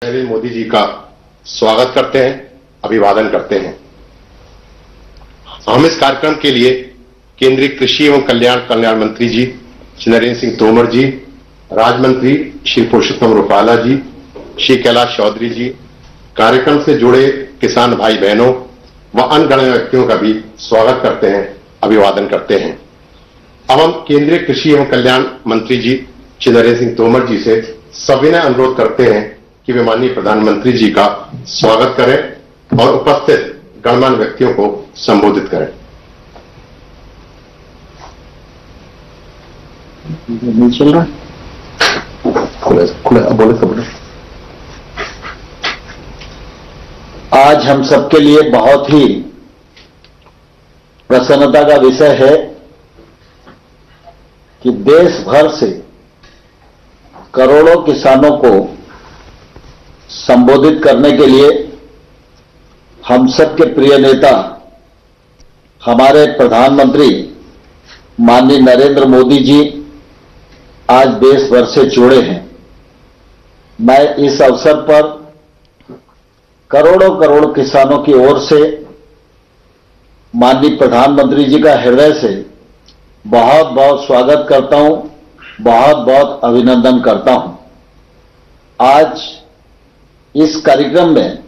नरेंद्र मोदी जी का स्वागत करते हैं, अभिवादन करते हैं। हम इस कार्यक्रम के लिए केंद्रीय कृषि एवं कल्याण मंत्री जी श्री नरेंद्र सिंह तोमर जी, राज्य मंत्री श्री पुरुषोत्तम रूपाला जी, श्री कैलाश चौधरी जी, कार्यक्रम से जुड़े किसान भाई बहनों व अन्य गणमान्य व्यक्तियों का भी स्वागत करते हैं, अभिवादन करते हैं। अब हम केंद्रीय कृषि एवं कल्याण मंत्री जी श्री नरेंद्र सिंह तोमर जी से सविनय अनुरोध करते हैं कि वे माननीय प्रधानमंत्री जी का स्वागत करें और उपस्थित गणमान्य व्यक्तियों को संबोधित करें। चल रहा बोले। आज हम सबके लिए बहुत ही प्रसन्नता का विषय है कि देश भर से करोड़ों किसानों को संबोधित करने के लिए हम सबके प्रिय नेता हमारे प्रधानमंत्री माननीय नरेंद्र मोदी जी आज देश भर से जुड़े हैं। मैं इस अवसर पर करोड़ों करोड़ किसानों की ओर से माननीय प्रधानमंत्री जी का हृदय से बहुत बहुत स्वागत करता हूं, बहुत बहुत अभिनंदन करता हूं। आज इस कार्यक्रम में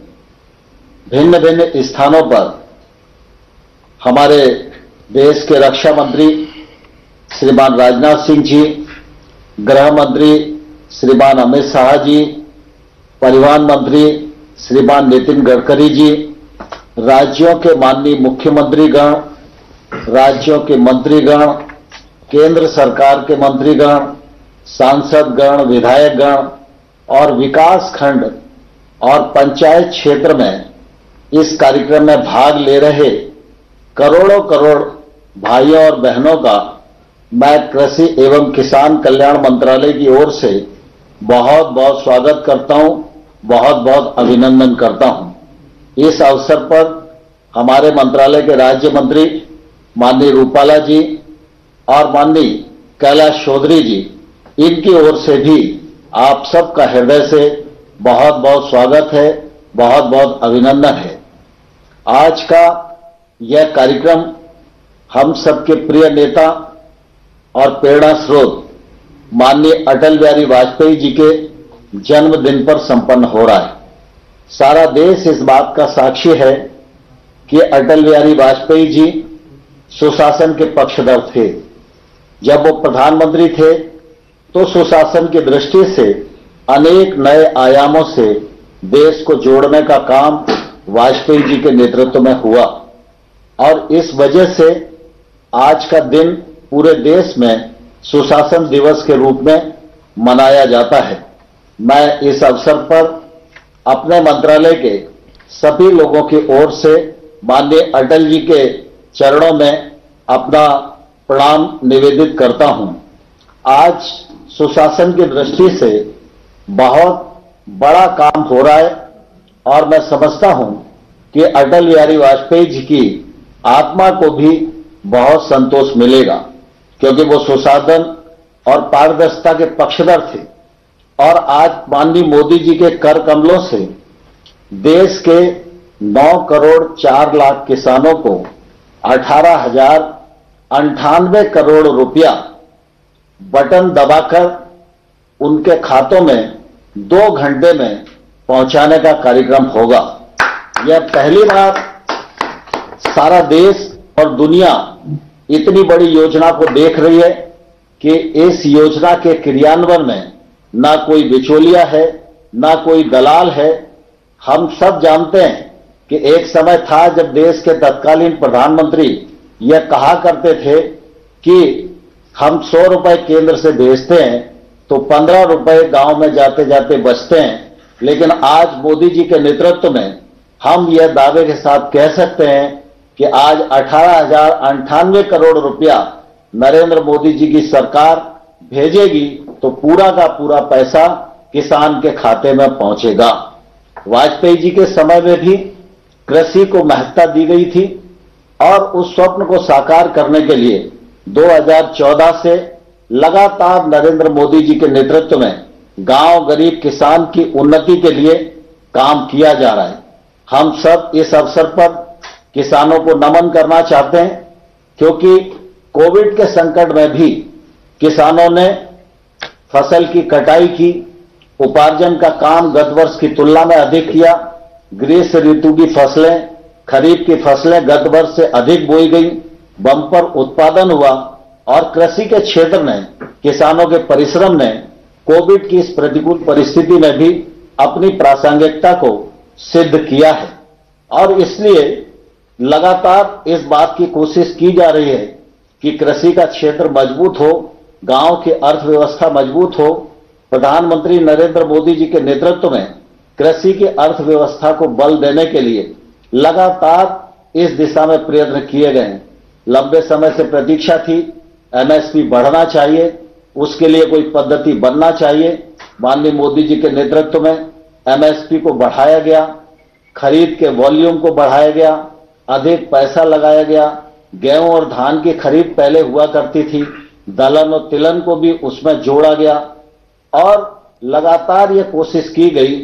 भिन्न भिन्न स्थानों पर हमारे देश के रक्षा मंत्री श्रीमान राजनाथ सिंह जी, गृह मंत्री श्रीमान अमित शाह जी, परिवहन मंत्री श्रीमान नितिन गडकरी जी, राज्यों के माननीय मुख्यमंत्रीगण, राज्यों के मंत्रीगण, केंद्र सरकार के मंत्रीगण, सांसदगण, विधायकगण और विकास खंड और पंचायत क्षेत्र में इस कार्यक्रम में भाग ले रहे करोड़ों करोड़ भाइयों और बहनों का मैं कृषि एवं किसान कल्याण मंत्रालय की ओर से बहुत बहुत स्वागत करता हूं, बहुत बहुत अभिनंदन करता हूं। इस अवसर पर हमारे मंत्रालय के राज्य मंत्री माननीय रूपाला जी और माननीय कैलाश चौधरी जी, इनकी ओर से भी आप सबका हृदय से बहुत बहुत स्वागत है, बहुत बहुत अभिनंदन है। आज का यह कार्यक्रम हम सबके प्रिय नेता और प्रेरणा स्रोत माननीय अटल बिहारी वाजपेयी जी के जन्मदिन पर संपन्न हो रहा है। सारा देश इस बात का साक्षी है कि अटल बिहारी वाजपेयी जी सुशासन के पक्षधर थे। जब वो प्रधानमंत्री थे तो सुशासन की दृष्टि से अनेक नए आयामों से देश को जोड़ने का काम वाजपेयी जी के नेतृत्व में हुआ और इस वजह से आज का दिन पूरे देश में सुशासन दिवस के रूप में मनाया जाता है। मैं इस अवसर पर अपने मंत्रालय के सभी लोगों की ओर से माननीय अटल जी के चरणों में अपना प्रणाम निवेदित करता हूं। आज सुशासन की दृष्टि से बहुत बड़ा काम हो रहा है और मैं समझता हूं कि अटल बिहारी वाजपेयी जी की आत्मा को भी बहुत संतोष मिलेगा, क्योंकि वो सुशासन और पारदर्शिता के पक्षधर थे और आज माननीय मोदी जी के कर कमलों से देश के 9 करोड़ 4 लाख किसानों को 18,098 करोड़ रुपया बटन दबाकर उनके खातों में 2 घंटे में पहुंचाने का कार्यक्रम होगा। यह पहली बार सारा देश और दुनिया इतनी बड़ी योजना को देख रही है कि इस योजना के क्रियान्वयन में ना कोई बिचौलिया है, ना कोई दलाल है। हम सब जानते हैं कि एक समय था जब देश के तत्कालीन प्रधानमंत्री यह कहा करते थे कि हम 100 रुपए केंद्र से भेजते हैं तो 15 रुपए गांव में जाते जाते बचते हैं। लेकिन आज मोदी जी के नेतृत्व में हम यह दावे के साथ कह सकते हैं कि आज 18,098 करोड़ रुपया नरेंद्र मोदी जी की सरकार भेजेगी तो पूरा का पूरा पैसा किसान के खाते में पहुंचेगा। वाजपेयी जी के समय में भी कृषि को महत्ता दी गई थी और उस स्वप्न को साकार करने के लिए 2014 से लगातार नरेंद्र मोदी जी के नेतृत्व में गांव गरीब किसान की उन्नति के लिए काम किया जा रहा है। हम सब इस अवसर पर किसानों को नमन करना चाहते हैं, क्योंकि कोविड के संकट में भी किसानों ने फसल की कटाई की, उपार्जन का काम गत वर्ष की तुलना में अधिक किया। ग्रीष्म ऋतु की फसलें, खरीफ की फसलें गत वर्ष से अधिक बोई गई, बम्पर उत्पादन हुआ और कृषि के क्षेत्र में किसानों के परिश्रम ने कोविड की इस प्रतिकूल परिस्थिति में भी अपनी प्रासंगिकता को सिद्ध किया है। और इसलिए लगातार इस बात की कोशिश की जा रही है कि कृषि का क्षेत्र मजबूत हो, गांव की अर्थव्यवस्था मजबूत हो। प्रधानमंत्री नरेंद्र मोदी जी के नेतृत्व में कृषि की अर्थव्यवस्था को बल देने के लिए लगातार इस दिशा में प्रयत्न किए गए हैं। लंबे समय से प्रतीक्षा थी, एमएसपी बढ़ना चाहिए, उसके लिए कोई पद्धति बनना चाहिए। माननीय मोदी जी के नेतृत्व में एमएसपी को बढ़ाया गया, खरीद के वॉल्यूम को बढ़ाया गया, अधिक पैसा लगाया गया। गेहूं और धान की खरीद पहले हुआ करती थी, दलहन और तिलहन को भी उसमें जोड़ा गया और लगातार यह कोशिश की गई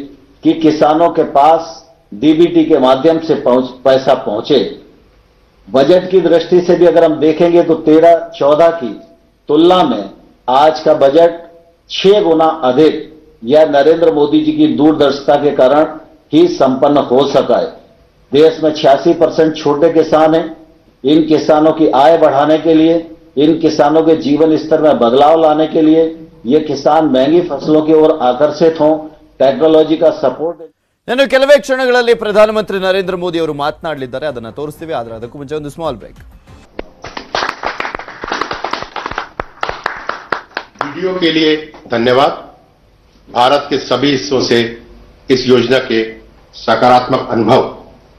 कि किसानों के पास डीबीटी के माध्यम से पैसा पहुंचे। बजट की दृष्टि से भी अगर हम देखेंगे तो 13-14 की तुलना में आज का बजट 6 गुना अधिक यह नरेंद्र मोदी जी की दूरदर्शिता के कारण ही संपन्न हो सका है। देश में 86% छोटे किसान हैं। इन किसानों की आय बढ़ाने के लिए, इन किसानों के जीवन स्तर में बदलाव लाने के लिए ये किसान महंगी फसलों की ओर आकर्षित हों, टेक्नोलॉजी का सपोर्ट। ಇನ್ನು ಕೆಲವೇ ಕ್ಷಣಗಳಲ್ಲಿ ಪ್ರಧಾನಮಂತ್ರಿ ನರೇಂದ್ರ ಮೋದಿ ಅವರು ಮಾತನಾಡಲಿದ್ದಾರೆ, ಅದನ್ನ ತೋರಿಸ್ತೀವಿ। ಆದರೆ ಅದಕ್ಕೂ ಮುಂಚೆ ಒಂದು ಸ್ಮಾಲ್ ಬ್ರೇಕ್। वीडियो के लिए धन्यवाद। भारत के सभी हिस्सों से इस योजना के सकारात्मक अनुभव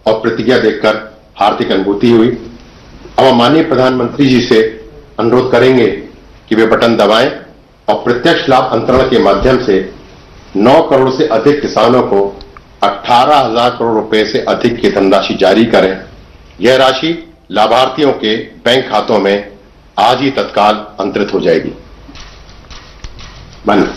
और प्रतिक्रिया देखकर हार्दिक अनुभूति हुई। अब हम माननीय प्रधानमंत्री जी से अनुरोध करेंगे कि वे बटन दबाएं और प्रत्यक्ष लाभ अंतरण के माध्यम से 9 करोड़ से अधिक किसानों को 18,000 करोड़ रुपए से अधिक की धनराशि जारी करें। यह राशि लाभार्थियों के बैंक खातों में आज ही तत्काल अंतरित हो जाएगी। बंद।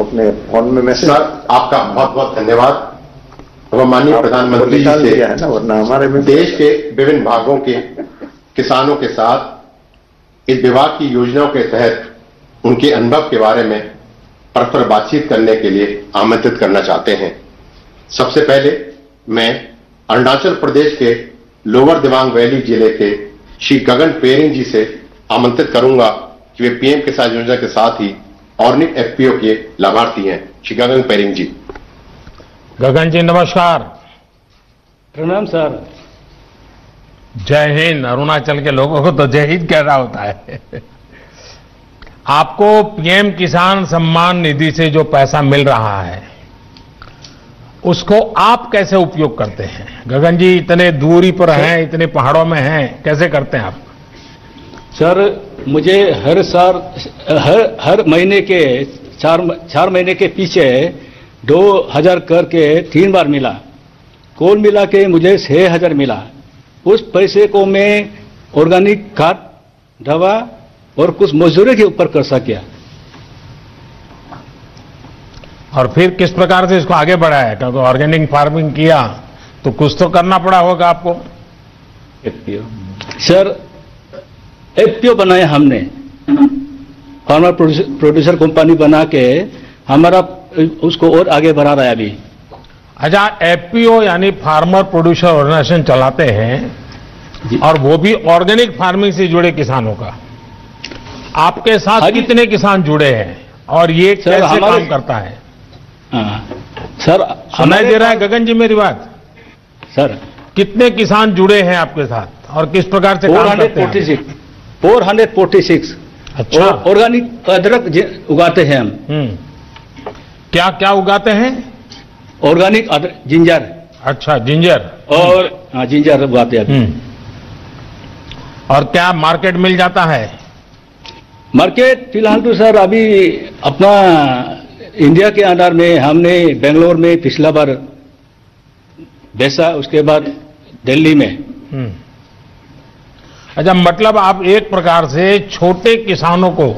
अपने फोन में मैसेज। सर, आपका बहुत बहुत धन्यवाद। अब माननीय प्रधानमंत्री जी से है ना, वरना हमारे में देश के विभिन्न भागों के किसानों के साथ इस विभाग की योजनाओं के तहत उनके अनुभव के बारे में परस्पर बातचीत करने के लिए आमंत्रित करना चाहते हैं। सबसे पहले मैं अरुणाचल प्रदेश के लोअर दिबांग वैली जिले के श्री गगन पेरिंग जी से आमंत्रित करूंगा कि वे पीएम किसान योजना के साथ ही ऑर्गेनिक एफपीओ के लाभार्थी हैं। श्री गगन पेरिंग जी। गगन जी नमस्कार। प्रणाम सर। जय हिंद। अरुणाचल के लोगों को तो जय हिंद कहना होता है। आपको पीएम किसान सम्मान निधि से जो पैसा मिल रहा है उसको आप कैसे उपयोग करते हैं? गगन जी इतने दूरी पर हैं, इतने पहाड़ों में हैं, कैसे करते हैं आप? सर मुझे हर साल हर महीने के 4 महीने के पीछे 2,000 करके 3 बार मिला। कुल मिला के मुझे 6,000 मिला। उस पैसे को मैं ऑर्गेनिक खाद, दवा और कुछ मजदूरी के ऊपर कर सकिया। और फिर किस प्रकार से इसको आगे बढ़ाया? क्योंकि ऑर्गेनिक फार्मिंग किया तो कुछ तो करना पड़ा होगा आपको। सर एफपीओ बनाया हमने, फार्मर प्रोड्यूसर कंपनी बना के हमारा उसको और आगे बढ़ा रहा है अभी। अच्छा, एफपीओ यानी फार्मर प्रोड्यूसर ऑर्गेनाइजेशन चलाते हैं और वो भी ऑर्गेनिक फार्मिंग से जुड़े किसानों का। आपके साथ कितने किसान जुड़े हैं और ये कैसे काम करता है? सर सुनाई दे रहा है गगन जी मेरी बात? सर कितने किसान जुड़े हैं आपके साथ और किस प्रकार से काम करते हैं? 446। अच्छा। ऑर्गेनिक अदरक उगाते हैं हम। क्या क्या उगाते हैं? ऑर्गेनिक अदरक, जिंजर। अच्छा, जिंजर। और हाँ, जिंजर उगाते हैं अभी। और क्या मार्केट मिल जाता है? मार्केट फिलहाल तो सर अभी अपना इंडिया के अंडर में हमने बेंगलोर में पिछला बार बेचा, उसके बाद दिल्ली में। अच्छा, मतलब आप एक प्रकार से छोटे किसानों को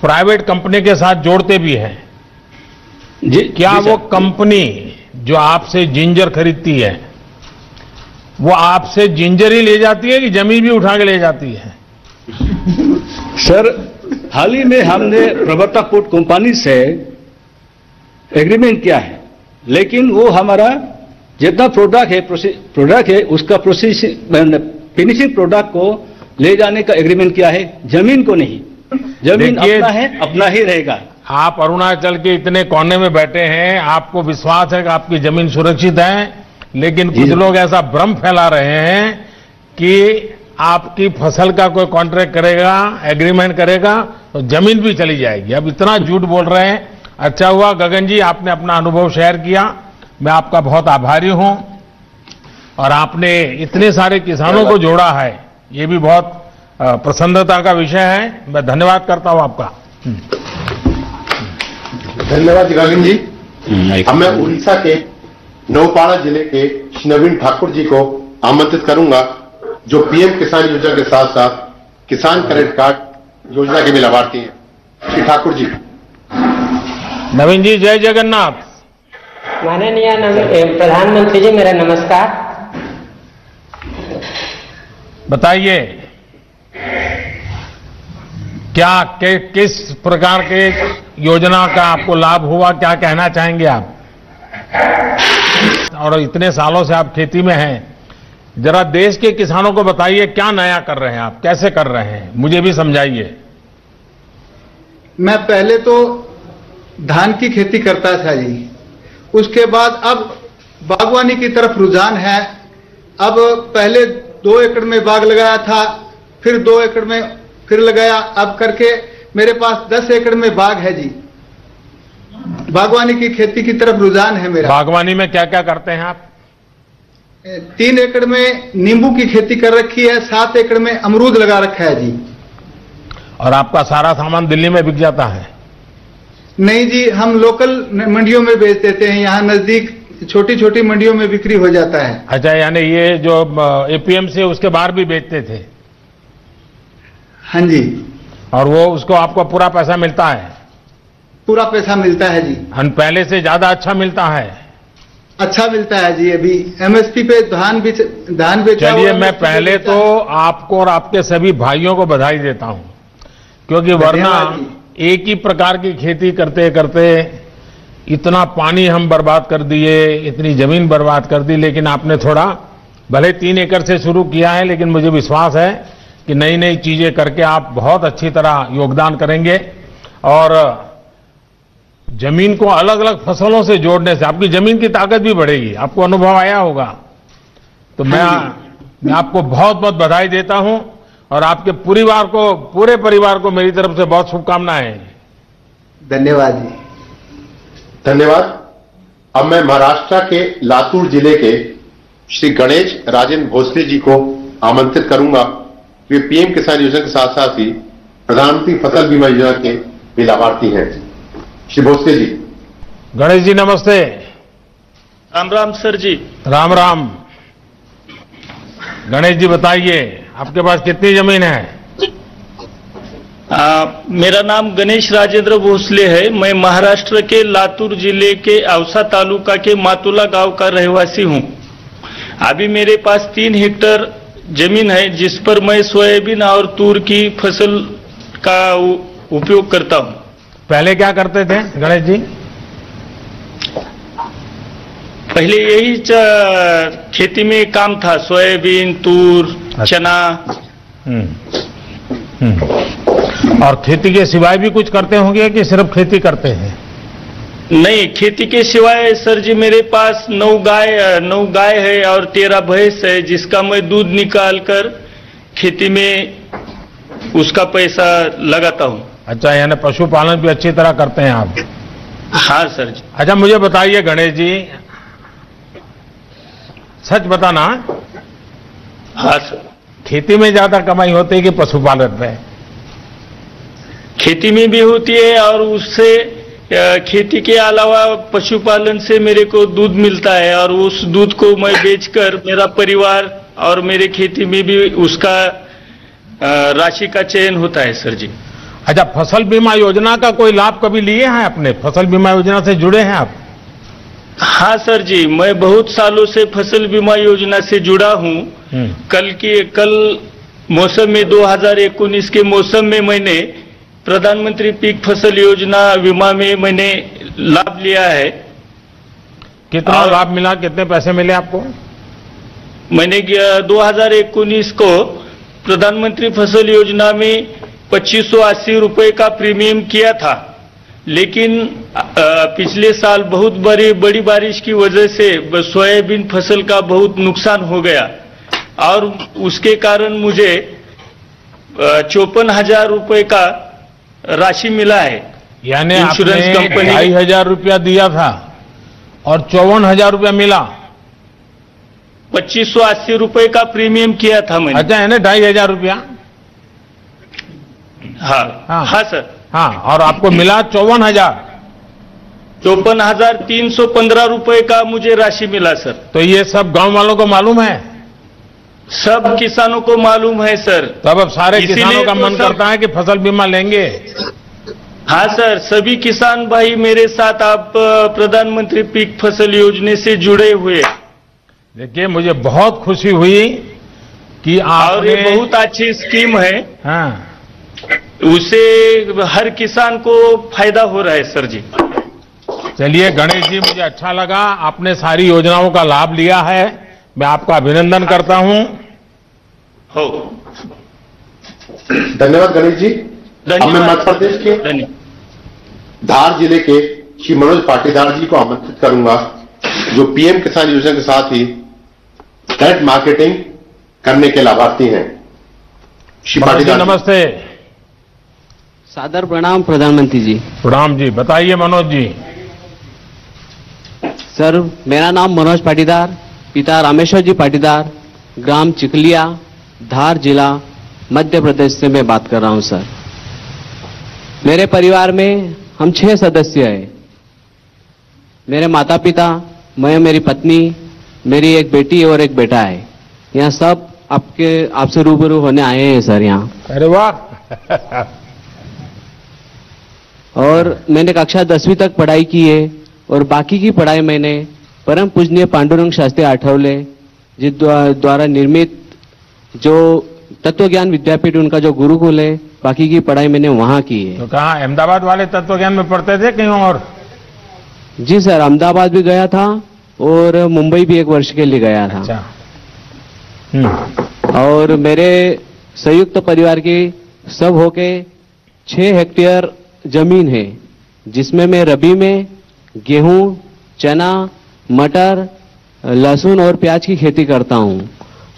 प्राइवेट कंपनी के साथ जोड़ते भी हैं। जी, क्या जी वो सर। कंपनी जो आपसे जिंजर खरीदती है वो आपसे जिंजर ही ले जाती है कि जमीन भी उठा के ले जाती है? सर हाल ही में हमने प्रवर्ता पोर्ट कंपनी से एग्रीमेंट किया है, लेकिन वो हमारा जितना प्रोडक्ट है उसका फिनिशिंग प्रोडक्ट को ले जाने का एग्रीमेंट किया है, जमीन को नहीं। जमीन अपना है, अपना ही रहेगा। आप अरुणाचल के इतने कोने में बैठे हैं, आपको विश्वास है कि आपकी जमीन सुरक्षित है, लेकिन कुछ लोग ऐसा भ्रम फैला रहे हैं कि आपकी फसल का कोई कॉन्ट्रैक्ट करेगा, एग्रीमेंट करेगा तो जमीन भी चली जाएगी। अब इतना झूठ बोल रहे हैं। अच्छा हुआ गगन जी आपने अपना अनुभव शेयर किया, मैं आपका बहुत आभारी हूं। और आपने इतने सारे किसानों को जोड़ा है, ये भी बहुत प्रसन्नता का विषय है। मैं धन्यवाद करता हूं आपका। धन्यवाद गगन जी। अब मैं उड़ीसा के नौपाड़ा जिले के श्री नवीन ठाकुर जी को आमंत्रित करूंगा, जो पीएम किसान योजना के साथ साथ किसान क्रेडिट कार्ड योजना के भी लाभार्थी हैं। श्री ठाकुर जी। नवीन जी, जय जगन्नाथ। माननीय प्रधानमंत्री जी, मेरा नमस्कार। बताइए क्या किस प्रकार के योजना का आपको लाभ हुआ, क्या कहना चाहेंगे आप? और इतने सालों से आप खेती में हैं, जरा देश के किसानों को बताइए क्या नया कर रहे हैं आप, कैसे कर रहे हैं, मुझे भी समझाइए। मैं पहले तो धान की खेती करता था जी, उसके बाद अब बागवानी की तरफ रुझान है। अब पहले 2 एकड़ में बाग लगाया था, फिर 2 एकड़ में फिर लगाया, अब करके मेरे पास 10 एकड़ में बाग है जी। बागवानी की खेती की तरफ रुझान है मेरा। बागवानी में क्या क्या करते हैं आप? 3 एकड़ में नींबू की खेती कर रखी है, 7 एकड़ में अमरूद लगा रखा है जी। और आपका सारा सामान दिल्ली में बिक जाता है? नहीं जी, हम लोकल मंडियों में बेच देते हैं, यहाँ नजदीक छोटी छोटी मंडियों में बिक्री हो जाता है। अच्छा, यानी ये जो एपीएमसी उसके बाहर भी बेचते थे? हाँ जी। और वो उसको आपको पूरा पैसा मिलता है? पूरा पैसा मिलता है जी। पहले से ज्यादा अच्छा मिलता है? अच्छा मिलता है जी। अभी एमएसपी पे धान बेचा। चलिए, मैं पहले तो आपको और आपके सभी भाइयों को बधाई देता हूं, क्योंकि वरना एक ही प्रकार की खेती करते करते इतना पानी हम बर्बाद कर दिए, इतनी जमीन बर्बाद कर दी। लेकिन आपने थोड़ा, भले 3 एकड़ से शुरू किया है, लेकिन मुझे विश्वास है कि नई नई चीजें करके आप बहुत अच्छी तरह योगदान करेंगे। और जमीन को अलग अलग फसलों से जोड़ने से आपकी जमीन की ताकत भी बढ़ेगी, आपको अनुभव आया होगा। तो मैं आपको बहुत बहुत बधाई देता हूं और आपके पूरे परिवार को मेरी तरफ से बहुत शुभकामनाएं। धन्यवाद जी। धन्यवाद। अब मैं महाराष्ट्र के लातूर जिले के श्री गणेश राजेंद्र भोसले जी को आमंत्रित करूंगा। वे पीएम किसान योजना के साथ साथ ही प्रधानमंत्री फसल बीमा योजना के भी लाभार्थी हैं। श्री भोसले जी। गणेश जी नमस्ते। राम राम सर जी। राम राम। गणेश जी बताइए, आपके पास कितनी जमीन है? मेरा नाम गणेश राजेंद्र भोसले है। मैं महाराष्ट्र के लातूर जिले के औसा तालुका के मातुला गांव का रहवासी हूं। अभी मेरे पास 3 हेक्टेयर जमीन है, जिस पर मैं सोयाबीन और तूर की फसल का उपयोग करता हूं। पहले क्या करते थे गणेश जी? पहले यही खेती में काम था, सोयाबीन, तूर, चना। और खेती के सिवाय भी कुछ करते होंगे कि सिर्फ खेती करते हैं? नहीं, खेती के सिवाय सर जी मेरे पास 9 गाय है और 13 भैंस है, जिसका मैं दूध निकालकर खेती में उसका पैसा लगाता हूँ। अच्छा, यानी पशुपालन भी अच्छी तरह करते हैं आप? हाँ सर जी। अच्छा, मुझे बताइए गणेश जी, सच बताना, हाँ सर। खेती में ज्यादा कमाई होती है कि पशुपालन में? खेती में भी होती है और उससे खेती के अलावा पशुपालन से मेरे को दूध मिलता है और उस दूध को मैं बेचकर मेरा परिवार और मेरे खेती में भी उसका राशि का चयन होता है सर जी। अच्छा, फसल बीमा योजना का कोई लाभ कभी लिए हैं आपने? फसल बीमा योजना से जुड़े हैं आप? हाँ सर जी, मैं बहुत सालों से फसल बीमा योजना से जुड़ा हूँ। कल मौसम में 2019 के मौसम में मैंने प्रधानमंत्री पीक फसल योजना बीमा में मैंने लाभ लिया है। कितना लाभ मिला, कितने पैसे मिले आपको? मैंने 2019 को प्रधानमंत्री फसल योजना में 2580 रुपए का प्रीमियम किया था, लेकिन पिछले साल बहुत बड़ी बारिश की वजह से सोयाबीन फसल का बहुत नुकसान हो गया और उसके कारण मुझे 54,000 रुपए का राशि मिला है। यानी इंश्योरेंस आपने कंपनी 2,500 रुपया दिया था और 54,000 रुपया मिला? 2580 रुपए का प्रीमियम किया था मैंने। अच्छा, यानी 2,500 रुपया? हाँ सर। हाँ, और आपको मिला 54,000? 54,315 रुपए का मुझे राशि मिला सर। तो ये सब गांव वालों को मालूम है? सब किसानों को मालूम है सर। तब अब सारे किसानों का तो मन करता है कि फसल बीमा लेंगे। हाँ सर, सभी किसान भाई मेरे साथ आप प्रधानमंत्री पीक फसल योजना से जुड़े हुए। देखिए, मुझे बहुत खुशी हुई कि आपने, और ये बहुत अच्छी स्कीम है। हाँ, उसे हर किसान को फायदा हो रहा है सर जी। चलिए गणेश जी, मुझे अच्छा लगा, आपने सारी योजनाओं का लाभ लिया है, मैं आपका अभिनंदन करता हूं। हो, धन्यवाद गणेश जी। अब मैं मध्य प्रदेश के धार जिले के श्री मनोज पाटीदार जी को आमंत्रित करूंगा, जो पीएम किसान योजना के साथ ही डायरेक्ट मार्केटिंग करने के लाभार्थी हैं। श्री पाटीदार, नमस्ते। सादर प्रणाम प्रधानमंत्री जी। प्रणाम जी, बताइए मनोज जी। सर, मेरा नाम मनोज पाटीदार, पिता रामेश्वर जी पाटीदार, ग्राम चिकलिया, धार जिला, मध्य प्रदेश से मैं बात कर रहा हूं सर। मेरे परिवार में हम 6 सदस्य हैं। मेरे माता पिता, मैं, मेरी पत्नी, मेरी एक बेटी और एक बेटा है। यहाँ सब आपसे रूबरू होने आए हैं सर यहाँ। अरे वाह। और मैंने कक्षा 10वीं तक पढ़ाई की है और बाकी की पढ़ाई मैंने परम पूजनीय पांडुरंग शास्त्री आठवले जी द्वारा निर्मित जो तत्व ज्ञान विद्यापीठ, उनका जो गुरुकुल है, बाकी की पढ़ाई मैंने वहां की है। तो कहाँ, अहमदाबाद वाले तत्व ज्ञान में पढ़ते थे कहीं और? जी सर, अहमदाबाद भी गया था और मुंबई भी 1 वर्ष के लिए गया था। अच्छा। और मेरे संयुक्त परिवार की सब होके 6 हेक्टेयर जमीन है, जिसमें मैं रबी में गेहूं, चना, मटर, लहसुन और प्याज की खेती करता हूं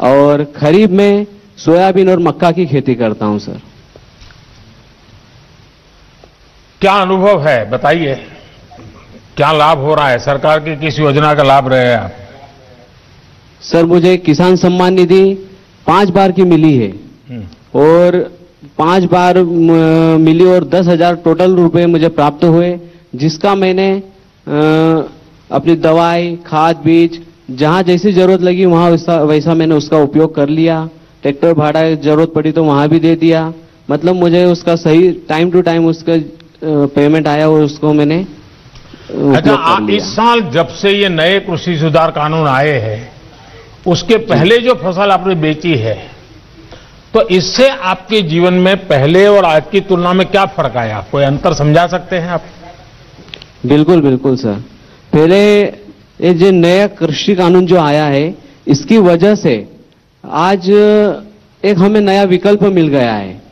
और खरीफ में सोयाबीन और मक्का की खेती करता हूं सर। क्या अनुभव है, बताइए, क्या लाभ हो रहा है? सरकार की किस योजना का लाभ रहे हैं आप? सर, मुझे किसान सम्मान निधि 5 बार की मिली है और 5 बार मिली और 10,000 टोटल रुपए मुझे प्राप्त हुए, जिसका मैंने अपनी दवाई, खाद, बीज, जहां जैसी जरूरत लगी वहां वैसा मैंने उसका उपयोग कर लिया। ट्रैक्टर भाड़ा जरूरत पड़ी तो वहां भी दे दिया। मतलब मुझे उसका सही टाइम टू टाइम उसका पेमेंट आया और उसको मैंने अच्छा, इस साल जब से ये नए कृषि सुधार कानून आए हैं, उसके पहले जो फसल आपने बेची है, तो इससे आपके जीवन में पहले और आज की तुलना में क्या फर्क आया? कोई अंतर समझा सकते हैं आप? बिल्कुल बिल्कुल सर। पहले ये जो नया कृषि कानून जो आया है, इसकी वजह से आज एक हमें नया विकल्प मिल गया है।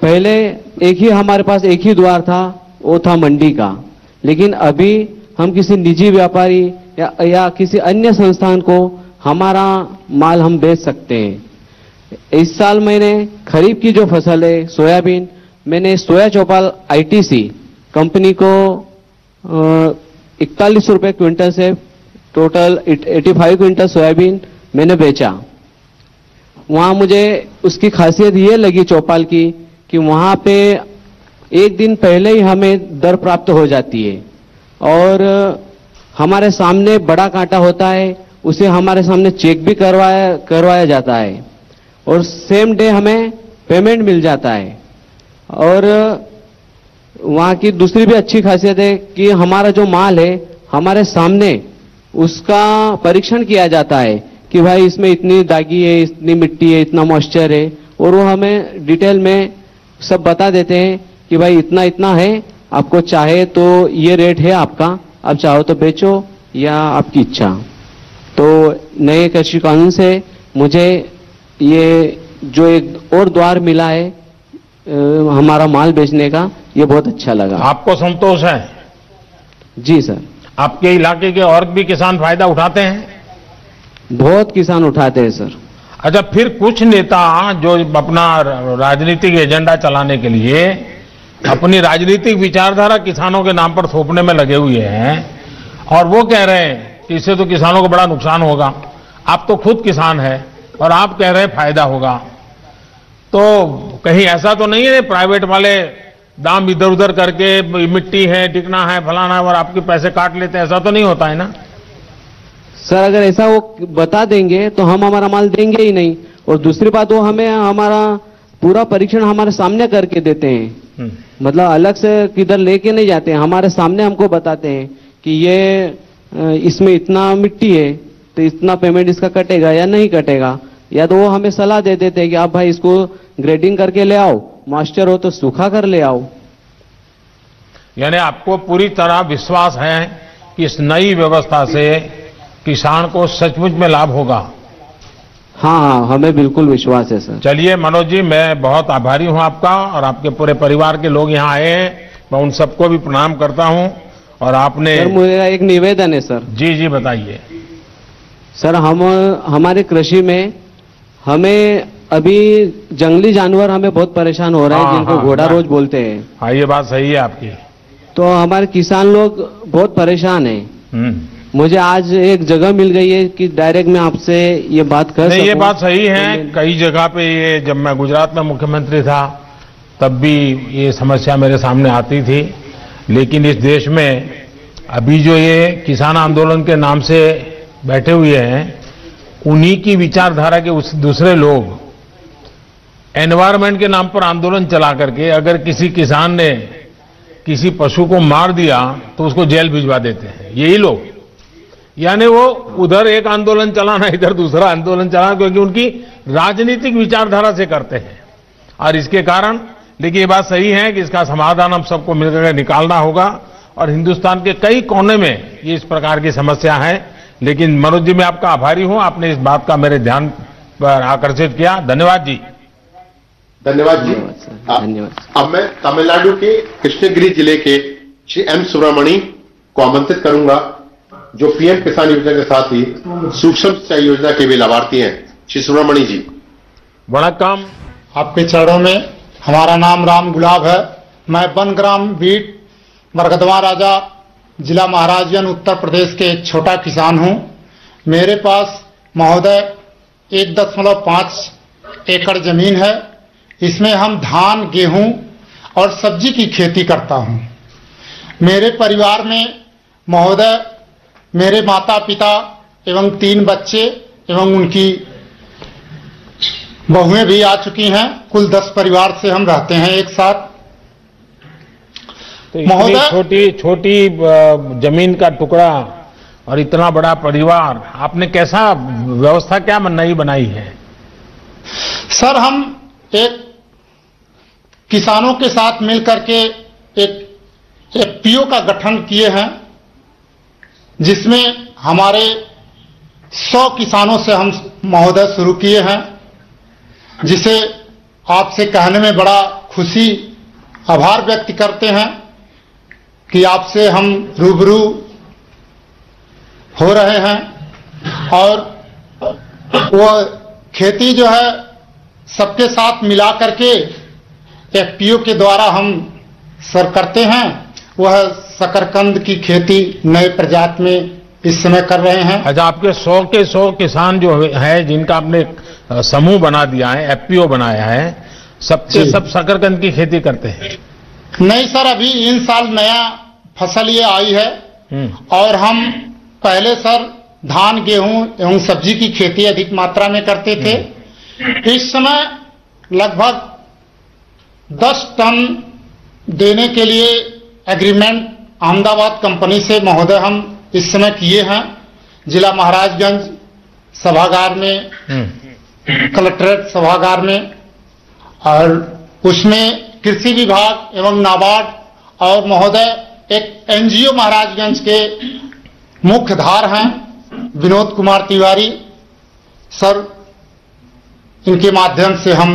पहले हमारे पास एक ही द्वार था, वो था मंडी का, लेकिन अभी हम किसी निजी व्यापारी या किसी अन्य संस्थान को हमारा माल हम बेच सकते हैं। इस साल मैंने खरीफ की जो फसल है सोयाबीन, मैंने सोया चौपाल आईटीसी कंपनी को 41 रुपए क्विंटल से टोटल 85 क्विंटल सोयाबीन मैंने बेचा। वहां मुझे उसकी खासियत ये लगी चौपाल की कि वहां पे एक दिन पहले ही हमें दर प्राप्त हो जाती है और हमारे सामने बड़ा कांटा होता है, उसे हमारे सामने चेक भी करवाया जाता है और सेम डे हमें पेमेंट मिल जाता है। और वहां की दूसरी भी अच्छी खासियत है कि हमारा जो माल है हमारे सामने उसका परीक्षण किया जाता है कि भाई इसमें इतनी दागी है, इतनी मिट्टी है, इतना मॉइस्चर है, और वो हमें डिटेल में सब बता देते हैं कि भाई इतना इतना है, आपको चाहे तो ये रेट है आपका, आप चाहो तो बेचो या आपकी इच्छा। तो नए कृषि कानून से मुझे ये जो एक और द्वार मिला है हमारा माल बेचने का, ये बहुत अच्छा लगा। आपको संतोष है? जी सर। आपके इलाके के और भी किसान फायदा उठाते हैं? बहुत किसान उठाते हैं सर। अच्छा, फिर कुछ नेता जो अपना राजनीतिक एजेंडा चलाने के लिए अपनी राजनीतिक विचारधारा किसानों के नाम पर थोपने में लगे हुए हैं और वो कह रहे हैं कि इससे तो किसानों को बड़ा नुकसान होगा। आप तो खुद किसान हैं और आप कह रहे हैं फायदा होगा, तो कहीं ऐसा तो नहीं है प्राइवेट वाले दाम इधर उधर करके मिट्टी है, टिकना है, फलाना है और आपके पैसे काट लेते हैं? ऐसा तो नहीं होता है ना सर? अगर ऐसा वो बता देंगे तो हम हमारा माल देंगे ही नहीं, और दूसरी बात वो हमें हमारा पूरा परीक्षण हमारे सामने करके देते हैं, मतलब अलग से किधर लेके नहीं जाते हैं, हमारे सामने हमको बताते हैं कि ये इसमें इतना मिट्टी है तो इतना पेमेंट इसका कटेगा या नहीं कटेगा, या तो वो हमें सलाह दे देते हैं कि आप भाई इसको ग्रेडिंग करके ले आओ, मास्टर हो तो सूखा कर ले आओ। यानी आपको पूरी तरह विश्वास है कि इस नई व्यवस्था से किसान को सचमुच में लाभ होगा? हाँ, हमें बिल्कुल विश्वास है सर। चलिए मनोज जी, मैं बहुत आभारी हूं आपका और आपके पूरे परिवार के लोग यहाँ आए हैं, मैं उन सबको भी प्रणाम करता हूं। और आपने सर, मेरा एक निवेदन है सर। जी जी बताइए सर। हमारे कृषि में हमें अभी जंगली जानवर हमें बहुत परेशान हो रहे हैं, जिनको घोड़ा रोज बोलते हैं। हाँ, ये बात सही है आपकी। तो हमारे किसान लोग बहुत परेशान हैं। मुझे आज एक जगह मिल गई है कि डायरेक्ट मैं आपसे ये बात कर सकूं। ये बात सही है। कई जगह पे ये, जब मैं गुजरात में मुख्यमंत्री था तब भी ये समस्या मेरे सामने आती थी, लेकिन इस देश में अभी जो ये किसान आंदोलन के नाम से बैठे हुए हैं, उन्हीं की विचारधारा के उस दूसरे लोग एनवायरमेंट के नाम पर आंदोलन चला करके अगर किसी किसान ने किसी पशु को मार दिया तो उसको जेल भिजवा देते हैं यही लोग। यानी वो उधर एक आंदोलन चलाना, इधर दूसरा आंदोलन चलाना, क्योंकि उनकी राजनीतिक विचारधारा से करते हैं। और इसके कारण, लेकिन ये बात सही है कि इसका समाधान हम सबको मिलकर निकालना होगा और हिंदुस्तान के कई कोने में ये इस प्रकार की समस्या है। लेकिन मनोज जी, मैं आपका आभारी हूं, आपने इस बात का मेरे ध्यान पर आकर्षित किया। धन्यवाद जी। धन्यवाद जी। अब मैं तमिलनाडु के कृष्णगिरी जिले के श्री एम सुब्रमणी को आमंत्रित करूंगा, जो पीएम किसान योजना के साथ ही सूक्ष्म सिंचाई योजना के भी लाभार्थी हैं। श्री सुब्रमणी जी, वणक्कम। आपके चरणों में। हमारा नाम राम गुलाब है। मैं बनग्राम बीट मरकदवा राजा जिला महाराजगंज उत्तर प्रदेश के एक छोटा किसान हूं। मेरे पास महोदय 1.5 एकड़ जमीन है। इसमें हम धान, गेहूं और सब्जी की खेती करता हूं। मेरे परिवार में महोदय मेरे माता पिता एवं 3 बच्चे एवं उनकी बहुएं भी आ चुकी हैं। कुल 10 परिवार से हम रहते हैं एक साथ। तो महोदय, छोटी जमीन का टुकड़ा और इतना बड़ा परिवार, आपने कैसा व्यवस्था क्या नई बनाई है? सर, हम एक किसानों के साथ मिलकर के एक एफपीओ का गठन किए हैं, जिसमें हमारे 100 किसानों से हम महोदय शुरू किए हैं, जिसे आपसे कहने में बड़ा खुशी, आभार व्यक्त करते हैं कि आपसे हम रूबरू हो रहे हैं। और वो खेती जो है सबके साथ मिला करके एफपीओ के द्वारा हम सर करते हैं, वह शकरकंद की खेती नए प्रजाति में इस समय कर रहे हैं। अच्छा, आपके 100 के 100 किसान जो है जिनका आपने समूह बना दिया है, एफपीओ बनाया है, सबके सब शकरकंद की खेती करते हैं? नहीं सर, अभी इन साल नया फसल ये आई है और हम पहले सर धान, गेहूं एवं सब्जी की खेती अधिक मात्रा में करते थे। इस समय लगभग 10 टन देने के लिए एग्रीमेंट अहमदाबाद कंपनी से महोदय हम इस समय किए हैं। जिला महाराजगंज सभागार में, कलेक्ट्रेट सभागार में, और उसमें कृषि विभाग एवं नाबार्ड और महोदय एक एनजीओ महाराजगंज के मुख्यधार हैं विनोद कुमार तिवारी सर, इनके माध्यम से हम।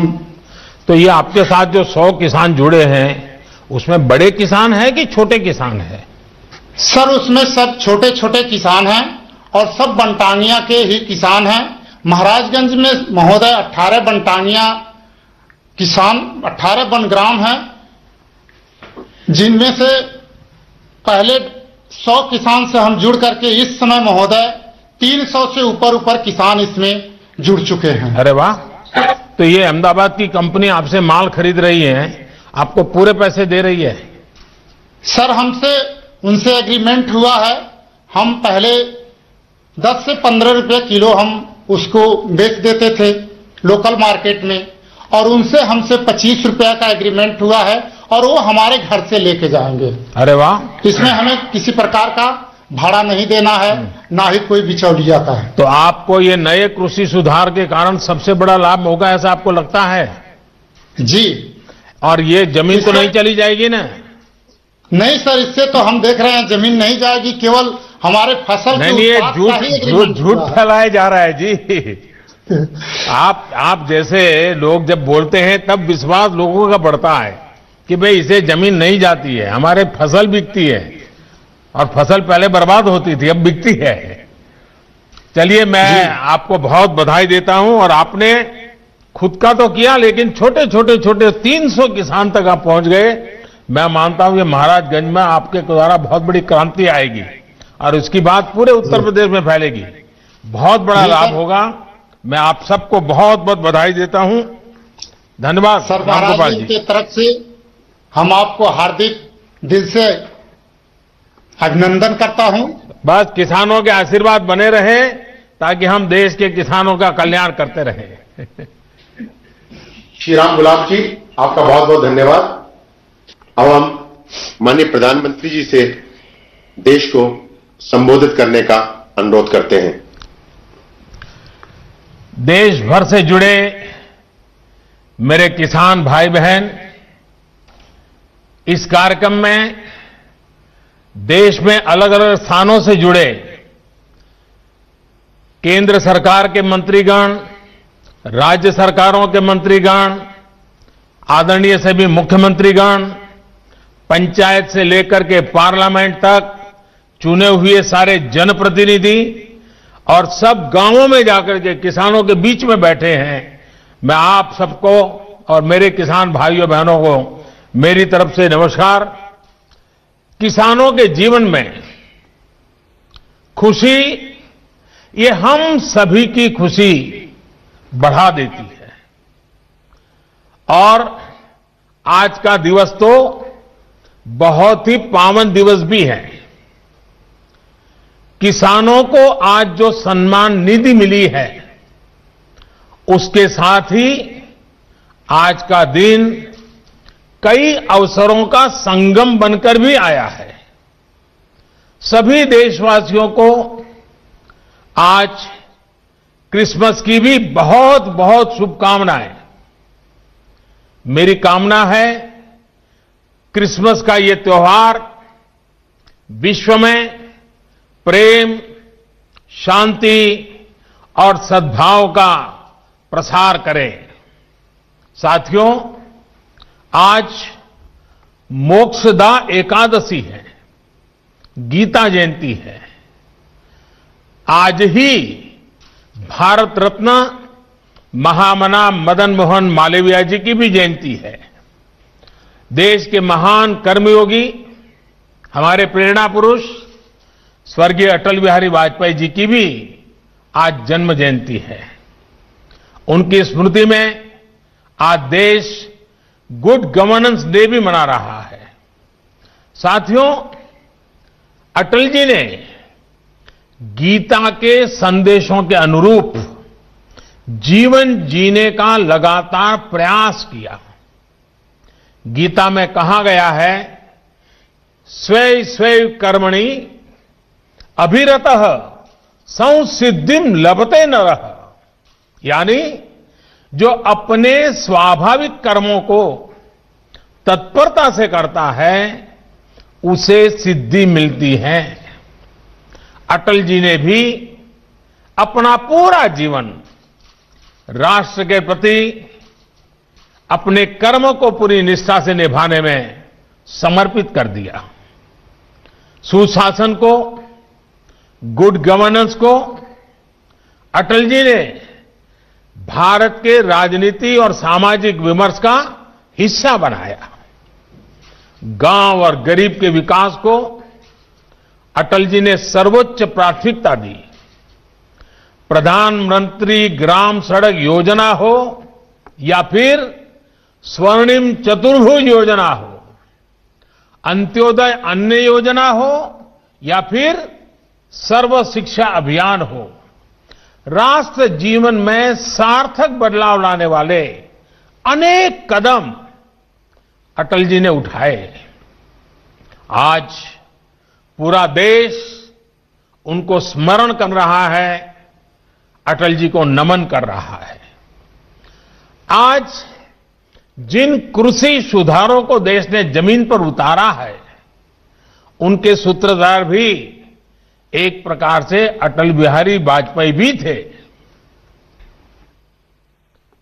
तो ये आपके साथ जो 100 किसान जुड़े हैं उसमें बड़े किसान हैं कि छोटे किसान हैं? सर उसमें सब छोटे छोटे किसान हैं और सब बनटांगिया के ही किसान हैं। महाराजगंज में महोदय 18 बनटांगिया किसान, 18 बनग्राम हैं, जिनमें से पहले 100 किसान से हम जुड़ करके इस समय महोदय 300 से ऊपर किसान इसमें जुड़ चुके हैं। अरे वाह! तो ये अहमदाबाद की कंपनी आपसे माल खरीद रही है, आपको पूरे पैसे दे रही है? सर हमसे उनसे एग्रीमेंट हुआ है, हम पहले 10 से 15 रुपए किलो हम उसको बेच देते थे लोकल मार्केट में, और उनसे हमसे 25 रुपया का एग्रीमेंट हुआ है और वो हमारे घर से लेके जाएंगे। अरे वाह! इसमें हमें किसी प्रकार का भाड़ा नहीं देना है, ना ही कोई बिचौलिया का है। तो आपको ये नए कृषि सुधार के कारण सबसे बड़ा लाभ होगा, ऐसा आपको लगता है? जी। और ये जमीन तो नहीं चली जाएगी ना? नहीं सर, इससे तो हम देख रहे हैं जमीन नहीं जाएगी, केवल हमारे फसल नहीं, ये झूठ फैलाया जा रहा है जी। आप जैसे लोग जब बोलते हैं तब विश्वास लोगों का बढ़ता है कि भाई इसे जमीन नहीं जाती है, हमारे फसल बिकती है, और फसल पहले बर्बाद होती थी, अब बिकती है। चलिए, मैं आपको बहुत बधाई देता हूं, और आपने खुद का तो किया, लेकिन छोटे 300 किसान तक आप पहुंच गए। मैं मानता हूं कि महाराजगंज में आपके द्वारा बहुत बड़ी क्रांति आएगी और उसकी बात पूरे उत्तर प्रदेश में फैलेगी, बहुत बड़ा लाभ होगा। मैं आप सबको बहुत बहुत बधाई देता हूं। धन्यवाद सर, महाराज जी की तरफ से हम आपको हार्दिक दिल से अभिनंदन करता हूं। बस किसानों के आशीर्वाद बने रहे ताकि हम देश के किसानों का कल्याण करते रहें। श्री राम गुलाब जी, आपका बहुत बहुत धन्यवाद। अब हम माननीय प्रधानमंत्री जी से देश को संबोधित करने का अनुरोध करते हैं। देश भर से जुड़े मेरे किसान भाई बहन, इस कार्यक्रम में देश में अलग अलग स्थानों से जुड़े केंद्र सरकार के मंत्रीगण, राज्य सरकारों के मंत्रीगण, आदरणीय सभी मुख्यमंत्रीगण, पंचायत से लेकर के पार्लियामेंट तक चुने हुए सारे जनप्रतिनिधि, और सब गांवों में जाकर के किसानों के बीच में बैठे हैं। मैं आप सबको और मेरे किसान भाइयों बहनों को मेरी तरफ से नमस्कार। किसानों के जीवन में खुशी, ये हम सभी की खुशी बढ़ा देती है, और आज का दिवस तो बहुत ही पावन दिवस भी है। किसानों को आज जो सम्मान निधि मिली है, उसके साथ ही आज का दिन कई अवसरों का संगम बनकर भी आया है। सभी देशवासियों को आज क्रिसमस की भी बहुत बहुत शुभकामनाएं। मेरी कामना है क्रिसमस का ये त्योहार विश्व में प्रेम, शांति और सद्भाव का प्रसार करे। साथियों, आज मोक्षदा एकादशी है, गीता जयंती है। आज ही भारत रत्न महामना मदन मोहन मालवीय जी की भी जयंती है। देश के महान कर्मयोगी, हमारे प्रेरणा पुरुष स्वर्गीय अटल बिहारी वाजपेयी जी की भी आज जन्म जयंती है। उनकी स्मृति में आज देश गुड गवर्नेंस डे भी मना रहा है। साथियों, अटल जी ने गीता के संदेशों के अनुरूप जीवन जीने का लगातार प्रयास किया। गीता में कहा गया है, स्वे स्वे कर्मणि अभिरतः संसिद्धिम लभते नरः, यानी जो अपने स्वाभाविक कर्मों को तत्परता से करता है उसे सिद्धि मिलती है। अटल जी ने भी अपना पूरा जीवन राष्ट्र के प्रति अपने कर्म को पूरी निष्ठा से निभाने में समर्पित कर दिया। सुशासन को, गुड गवर्नेंस को अटल जी ने भारत के राजनीति और सामाजिक विमर्श का हिस्सा बनाया। गांव और गरीब के विकास को अटल जी ने सर्वोच्च प्राथमिकता दी। प्रधानमंत्री ग्राम सड़क योजना हो या फिर स्वर्णिम चतुर्भुज योजना हो, अंत्योदय अन्न योजना हो या फिर सर्व शिक्षा अभियान हो, राष्ट्र जीवन में सार्थक बदलाव लाने वाले अनेक कदम अटल जी ने उठाए। आज पूरा देश उनको स्मरण कर रहा है, अटल जी को नमन कर रहा है। आज जिन कृषि सुधारों को देश ने जमीन पर उतारा है, उनके सूत्रधार भी एक प्रकार से अटल बिहारी वाजपेयी भी थे।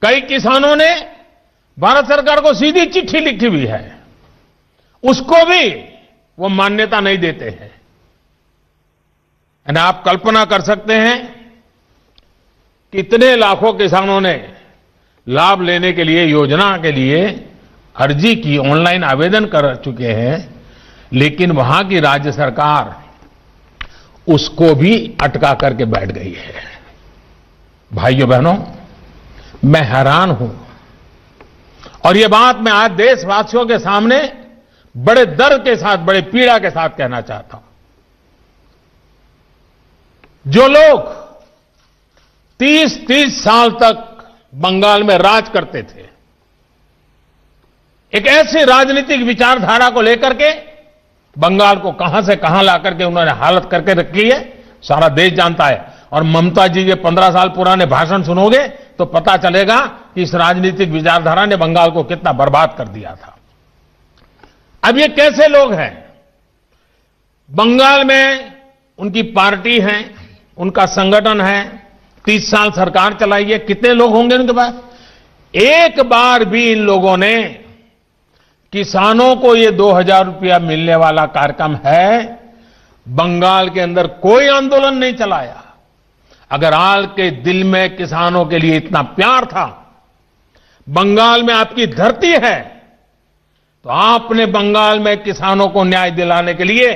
कई किसानों ने भारत सरकार को सीधी चिट्ठी लिखी हुई है, उसको भी वो मान्यता नहीं देते हैं। यानी आप कल्पना कर सकते हैं कितने लाखों किसानों ने लाभ लेने के लिए, योजना के लिए अर्जी की, ऑनलाइन आवेदन कर चुके हैं, लेकिन वहां की राज्य सरकार उसको भी अटका करके बैठ गई है। भाइयों बहनों, मैं हैरान हूं और ये बात मैं आज देशवासियों के सामने बड़े दर्द के साथ, बड़े पीड़ा के साथ कहना चाहता हूं। जो लोग 30-30 साल तक बंगाल में राज करते थे, एक ऐसी राजनीतिक विचारधारा को लेकर के बंगाल को कहां से कहां लाकर के उन्होंने हालत करके रखी है, सारा देश जानता है। और ममता जी के 15 साल पुराने भाषण सुनोगे तो पता चलेगा कि इस राजनीतिक विचारधारा ने बंगाल को कितना बर्बाद कर दिया था। अब ये कैसे लोग हैं? बंगाल में उनकी पार्टी है, उनका संगठन है, 30 साल सरकार चलाई है, कितने लोग होंगे उनके पास? एक बार भी इन लोगों ने किसानों को ये 2000 रुपया मिलने वाला कार्यक्रम है, बंगाल के अंदर कोई आंदोलन नहीं चलाया। अगर हाल के दिल में किसानों के लिए इतना प्यार था, बंगाल में आपकी धरती है, तो आपने बंगाल में किसानों को न्याय दिलाने के लिए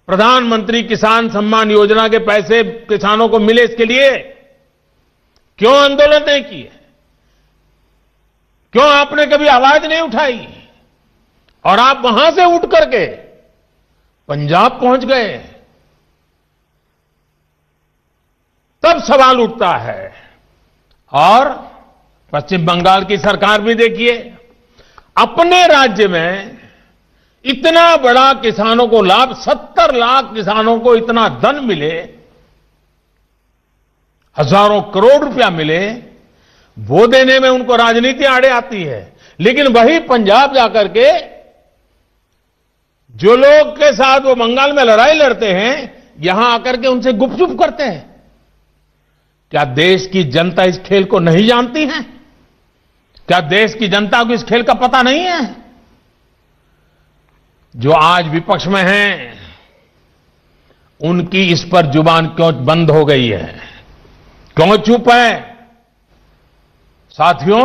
प्रधानमंत्री किसान सम्मान योजना के पैसे किसानों को मिले, इसके लिए क्यों आंदोलन नहीं किए? क्यों आपने कभी आवाज नहीं उठाई? और आप वहां से उठ करके पंजाब पहुंच गए, तब सवाल उठता है। और पश्चिम बंगाल की सरकार भी देखिए, अपने राज्य में इतना बड़ा किसानों को लाभ, 70 लाख किसानों को इतना धन मिले, हजारों करोड़ रुपया मिले, वो देने में उनको राजनीति आड़े आती है। लेकिन वही पंजाब जाकर के जो लोग के साथ वो बंगाल में लड़ाई लड़ते हैं, यहां आकर के उनसे गुपचुप करते हैं। क्या देश की जनता इस खेल को नहीं जानती है? क्या देश की जनता को इस खेल का पता नहीं है? जो आज विपक्ष में हैं, उनकी इस पर जुबान क्यों बंद हो गई है? क्यों चुप है? साथियों,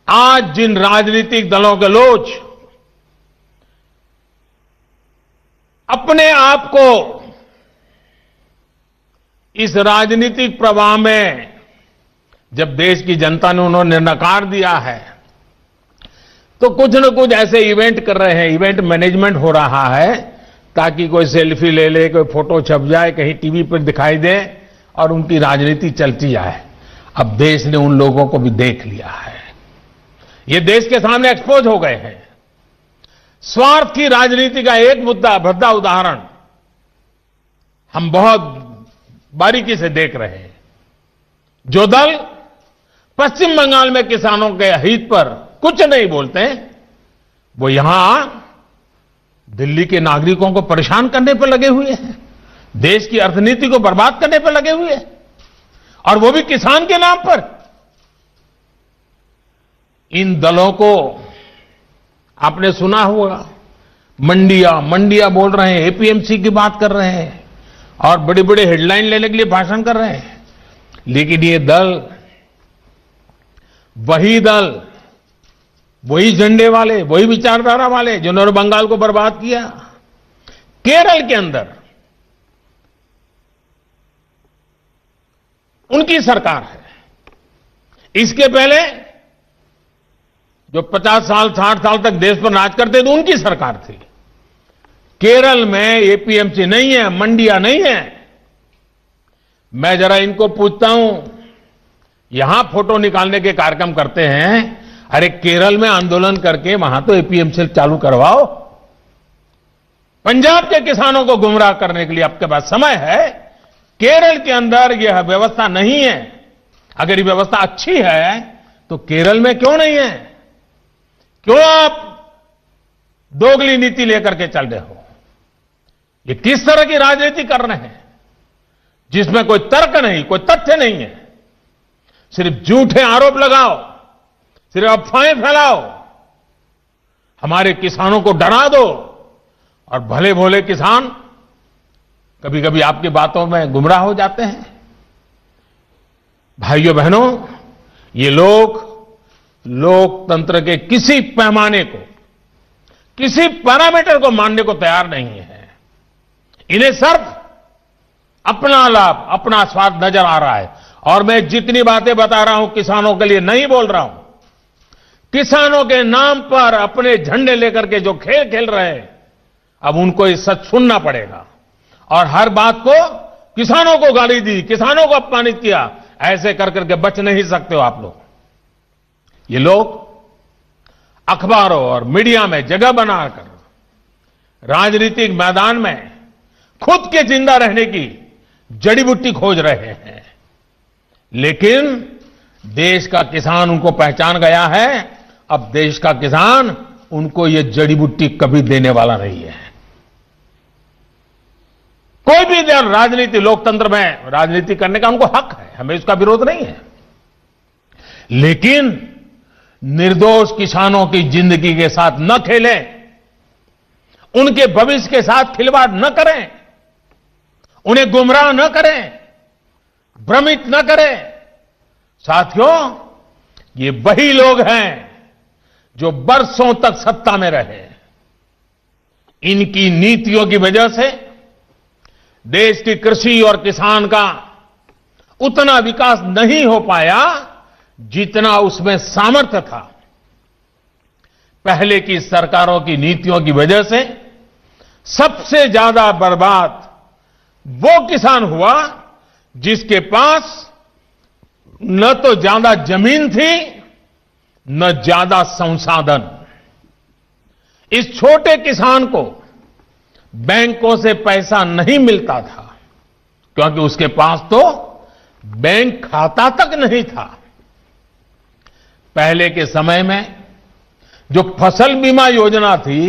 आज जिन राजनीतिक दलों के लोग अपने आप को इस राजनीतिक प्रवाह में, जब देश की जनता ने उन्होंने नकार दिया है, तो कुछ न कुछ ऐसे इवेंट कर रहे हैं, इवेंट मैनेजमेंट हो रहा है ताकि कोई सेल्फी ले ले, कोई फोटो छप जाए, कहीं टीवी पर दिखाई दे और उनकी राजनीति चलती जाए। अब देश ने उन लोगों को भी देख लिया है, ये देश के सामने एक्सपोज हो गए हैं। स्वार्थ की राजनीति का एक भद्दा उदाहरण हम बहुत बारीकी से देख रहे हैं। जो दल पश्चिम बंगाल में किसानों के हित पर कुछ नहीं बोलते, वो यहां दिल्ली के नागरिकों को परेशान करने पर लगे हुए हैं, देश की अर्थनीति को बर्बाद करने पर लगे हुए हैं, और वो भी किसान के नाम पर। इन दलों को आपने सुना होगा, मंडिया बोल रहे हैं, एपीएमसी की बात कर रहे हैं और बड़ी बड़ी हेडलाइन लेने के लिए भाषण कर रहे हैं। लेकिन ये दल, वही झंडे वाले, वही विचारधारा वाले जिन्होंने बंगाल को बर्बाद किया। केरल के अंदर उनकी सरकार है। इसके पहले जो 50 साल 60 साल तक देश पर राज करते थे, उनकी सरकार थी। केरल में एपीएमसी नहीं है, मंडिया नहीं है। मैं जरा इनको पूछता हूं, यहां फोटो निकालने के कार्यक्रम करते हैं, अरे केरल में आंदोलन करके वहां तो एपीएमसी चालू करवाओ। पंजाब के किसानों को गुमराह करने के लिए आपके पास समय है। केरल के अंदर यह व्यवस्था नहीं है। अगर ये व्यवस्था अच्छी है तो केरल में क्यों नहीं है? क्यों आप दोगली नीति लेकर के चल रहे हो? ये किस तरह की राजनीति कर रहे हैं जिसमें कोई तर्क नहीं, कोई तथ्य नहीं है? सिर्फ झूठे आरोप लगाओ, सिर्फ अफवाहें फैलाओ, हमारे किसानों को डरा दो, और भले भोले किसान कभी कभी आपकी बातों में गुमराह हो जाते हैं। भाइयों बहनों, ये लोग लोकतंत्र के किसी पैमाने को, किसी पैरामीटर को मानने को तैयार नहीं है। इन्हें सिर्फ अपना लाभ, अपना स्वार्थ नजर आ रहा है। और मैं जितनी बातें बता रहा हूं किसानों के लिए नहीं बोल रहा हूं। किसानों के नाम पर अपने झंडे लेकर के जो खेल खेल रहे हैं, अब उनको ये सच सुनना पड़ेगा। और हर बात को किसानों को गाली दी, किसानों को अपमानित किया, ऐसे कर करके बच नहीं सकते हो आप लोग। ये लोग अखबारों और मीडिया में जगह बनाकर राजनीतिक मैदान में खुद के जिंदा रहने की जड़ी बूटी खोज रहे हैं। लेकिन देश का किसान उनको पहचान गया है। अब देश का किसान उनको ये जड़ी बूटी कभी देने वाला नहीं है। कोई भी राजनीति, लोकतंत्र में राजनीति करने का उनको हक है, हमें इसका विरोध नहीं है। लेकिन निर्दोष किसानों की जिंदगी के साथ न खेलें, उनके भविष्य के साथ खिलवाड़ न करें, उन्हें गुमराह न करें, भ्रमित न करें। साथियों, ये वही लोग हैं जो बरसों तक सत्ता में रहे। इनकी नीतियों की वजह से देश की कृषि और किसान का उतना विकास नहीं हो पाया जितना उसमें सामर्थ्य था। पहले की सरकारों की नीतियों की वजह से सबसे ज्यादा बर्बाद वो किसान हुआ जिसके पास न तो ज्यादा जमीन थी, न ज्यादा संसाधन। इस छोटे किसान को बैंकों से पैसा नहीं मिलता था क्योंकि उसके पास तो बैंक खाता तक नहीं था। पहले के समय में जो फसल बीमा योजना थी,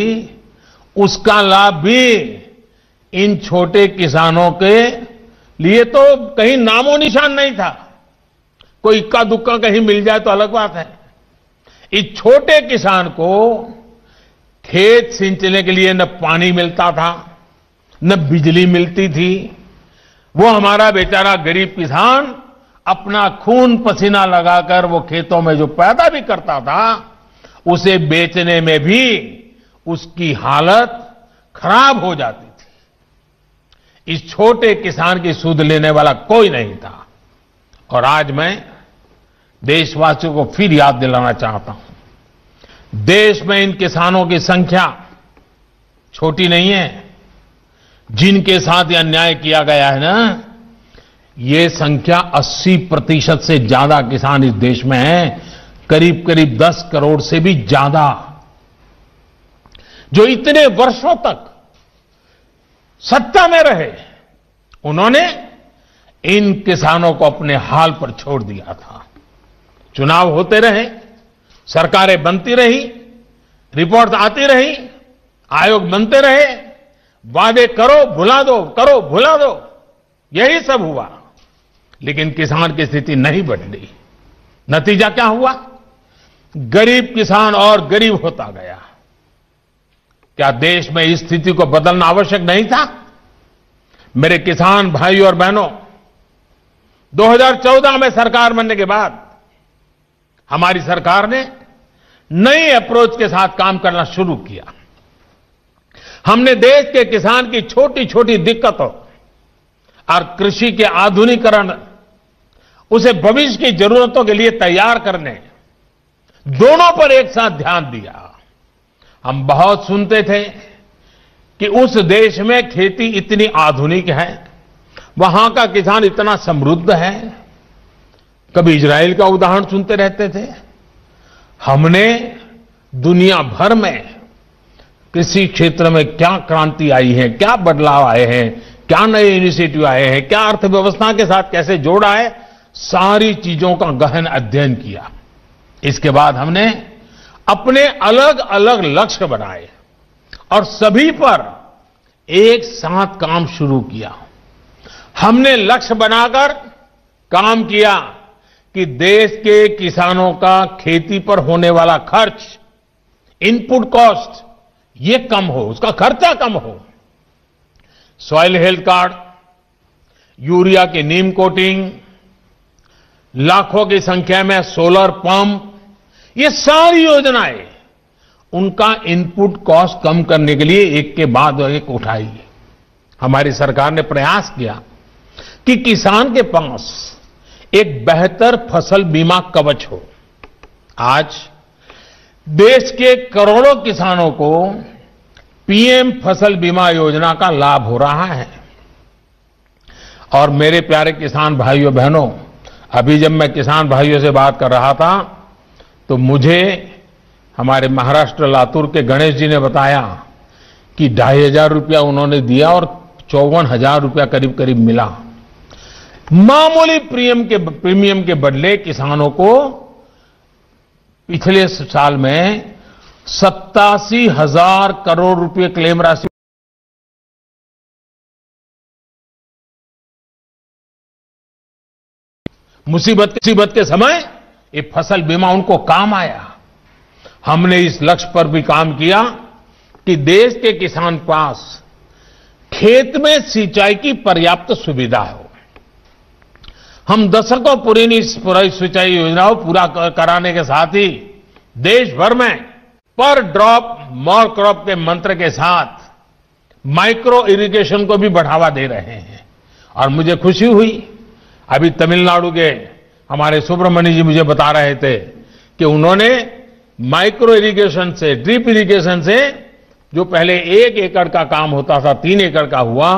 उसका लाभ भी इन छोटे किसानों के लिए तो कहीं नामो निशान नहीं था। कोई इक्का दुक्का कहीं मिल जाए तो अलग बात है। इस छोटे किसान को खेत सिंचने के लिए न पानी मिलता था, न बिजली मिलती थी। वो हमारा बेचारा गरीब किसान अपना खून पसीना लगाकर वो खेतों में जो पैदा भी करता था, उसे बेचने में भी उसकी हालत खराब हो जाती थी। इस छोटे किसान की सुध लेने वाला कोई नहीं था। और आज मैं देशवासियों को फिर याद दिलाना चाहता हूं, देश में इन किसानों की संख्या छोटी नहीं है। जिनके साथ ये अन्याय किया गया है ना, ये संख्या 80% से ज्यादा किसान इस देश में हैं, करीब करीब 10 करोड़ से भी ज्यादा, जो इतने वर्षों तक सत्ता में रहे। उन्होंने इन किसानों को अपने हाल पर छोड़ दिया था। चुनाव होते रहे, सरकारें बनती रही, रिपोर्ट आती रही, आयोग बनते रहे, वादे करो भुला दो, करो भुला दो, यही सब हुआ। लेकिन किसान की स्थिति नहीं बदली। नतीजा क्या हुआ? गरीब किसान और गरीब होता गया। क्या देश में इस स्थिति को बदलना आवश्यक नहीं था? मेरे किसान भाइयों और बहनों, 2014 में सरकार बनने के बाद हमारी सरकार ने नई अप्रोच के साथ काम करना शुरू किया। हमने देश के किसान की छोटी छोटी दिक्कतों और कृषि के आधुनिकीकरण, उसे भविष्य की जरूरतों के लिए तैयार करने, दोनों पर एक साथ ध्यान दिया। हम बहुत सुनते थे कि उस देश में खेती इतनी आधुनिक है, वहां का किसान इतना समृद्ध है। कभी इजराइल का उदाहरण सुनते रहते थे। हमने दुनिया भर में कृषि क्षेत्र में क्या क्रांति आई है, क्या बदलाव आए हैं, क्या नए इनिशिएटिव आए हैं, क्या अर्थव्यवस्था के साथ कैसे जोड़ा है, सारी चीजों का गहन अध्ययन किया। इसके बाद हमने अपने अलग अलग लक्ष्य बनाए और सभी पर एक साथ काम शुरू किया। हमने लक्ष्य बनाकर काम किया कि देश के किसानों का खेती पर होने वाला खर्च, इनपुट कॉस्ट, ये कम हो, उसका खर्चा कम हो। सॉइल हेल्थ कार्ड, यूरिया की नीम कोटिंग, लाखों की संख्या में सोलर पंप, ये सारी योजनाएं उनका इनपुट कॉस्ट कम करने के लिए एक के बाद एक उठाई। हमारी सरकार ने प्रयास किया कि किसान के पास एक बेहतर फसल बीमा कवच हो। आज देश के करोड़ों किसानों को पीएम फसल बीमा योजना का लाभ हो रहा है। और मेरे प्यारे किसान भाइयों बहनों, अभी जब मैं किसान भाइयों से बात कर रहा था तो मुझे हमारे महाराष्ट्र लातूर के गणेश जी ने बताया कि 2,500 रुपया उन्होंने दिया और 54,000 रुपया करीब करीब मिला। मामूली प्रीमियम के बदले किसानों को पिछले साल में 87,000 करोड़ रुपए क्लेम राशि मुसीबत के समय ये फसल बीमा उनको काम आया। हमने इस लक्ष्य पर भी काम किया कि देश के किसान पास खेत में सिंचाई की पर्याप्त सुविधा हो। हम दशकों पुरानी सिंचाई योजनाओं पूरा कराने के साथ ही देश भर में पर ड्रॉप मोर क्रॉप के मंत्र के साथ माइक्रो इरिगेशन को भी बढ़ावा दे रहे हैं। और मुझे खुशी हुई, अभी तमिलनाडु के हमारे सुब्रमण्य जी मुझे बता रहे थे कि उन्होंने माइक्रो इरिगेशन से, ड्रिप इरिगेशन से, जो पहले 1 एकड़ का काम होता था 3 एकड़ का हुआ